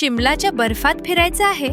शिमलाच्या बर्फात फिरायचं आहे,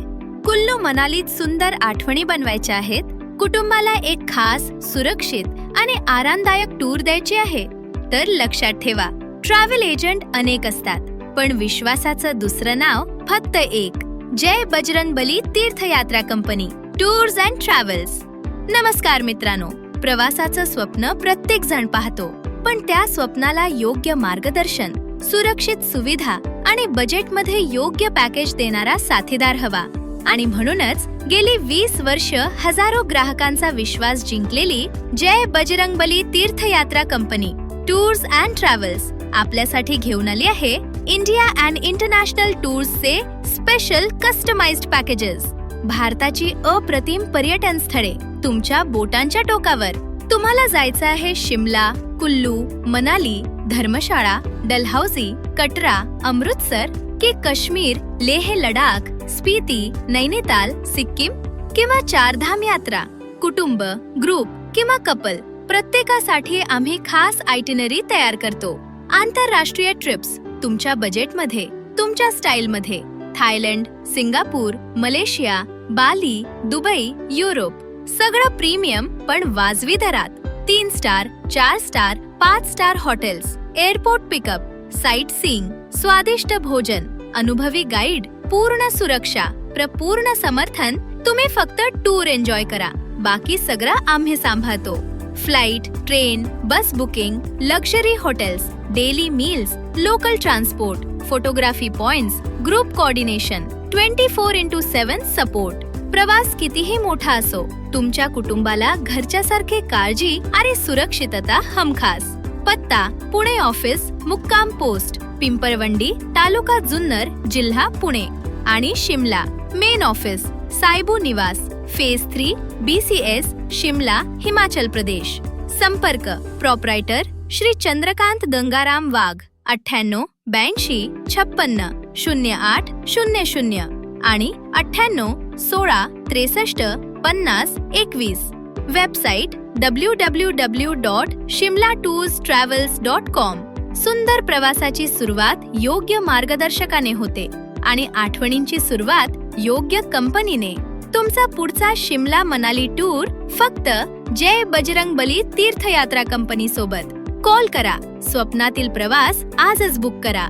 कुल्लू मनालीत सुंदर आठवणी बनवायच्या आहेत, कुटुंबाला एक खास, सुरक्षित आणि आरामदायक टूर द्यायची आहे, तर लक्षात ठेवा, ट्रॅव्हल एजंट अनेक असतात, पण विश्वासाचं दुसरं नाव फक्त एक, जय बजरंगबली तीर्थयात्रा कंपनी टूर्स अँड ट्रॅव्हल्स. नमस्कार मित्रांनो, प्रवासाचं स्वप्न प्रत्येक जण पाहतो, पण त्या स्वप्नाला योग्य मार्गदर्शन, सुरक्षित सुविधा आणि बजेटमध्ये योग्य पॅकेज देणारा साथीदार हवा. आणि म्हणूनच गेली 20 वर्ष हजारो ग्राहकांचा विश्वास जिंकलेली जय बजरंगबली तीर्थयात्रा कंपनी टूर्स अँड ट्रॅव्हल्स आपल्यासाठी घेऊन आली आहे इंडिया अँड इंटरनॅशनल टूर्सचे स्पेशल कस्टमाइज्ड पॅकेजेस. भारताची अप्रतिम पर्यटन स्थळे तुमच्या बोटांच्या टोकावर. तुम्हाला जायचं आहे शिमला, कुल्लू, मनाली, धर्मशाळा, डलहौसी, कटरा, अमृतसर की काश्मीर, लेह लडाख, स्पिती, नैनिताल, सिक्कीम किंवा चारधाम यात्रा. कुटुंब, ग्रुप किंवा कपल, प्रत्येकासाठी आम्ही खास आयटिनरी तयार करतो. आंतरराष्ट्रीय ट्रिप्स तुमच्या बजेटमध्ये, तुमच्या स्टाईलमध्ये. थायलंड, सिंगापूर, मलेशिया, बाली, दुबई, युरोप. सगळं प्रीमियम पण वाजवी दरात. 3 star, 4 star, 5 star hotels, airport pickup, site seeing, स्वादिष्ट भोजन, अनुभवी गाईड, पूर्ण सुरक्षा, पूर्ण समर्थन. तुम्ही फक्त टूर एन्जॉय करा, बाकी सगळं आम्ही सांभाळतो. Flight, train, bus booking, luxury hotels, daily meals, local transport, photography points, group coordination, 24x7 support. प्रवास कितीही मोठा असो, तुमच्या कुटुंबाला घरच्यासारखे काळजी आणि सुरक्षितता हमखास. पत्ता: पुणे ऑफिस, मुक्काम पोस्ट, पिंपळवंडी, तालुका जुन्नर, जिल्हा पुणे. आणि शिमला मेन ऑफिस, सायबू निवास, फेज 3, BCS, शिमला, हिमाचल प्रदेश. संपर्क: प्रोप्रायटर श्री चंद्रकांत गंगाराम वाघ, 98 82 56 08 00 आणि 98 16 63 50 21. Website www.shimlatourstravels.com. सुंदर प्रवासाची सुरुवात योग्य मार्गदर्शकाने होते आणि आठवणींची सुरुवात योग्य कंपनीने. तुमचा पुढचा शिमला मनाली टूर फक्त जय बजरंगबली तीर्थयात्रा कंपनी सोबत. कॉल करा, स्वप्नातील प्रवास आजच बुक करा.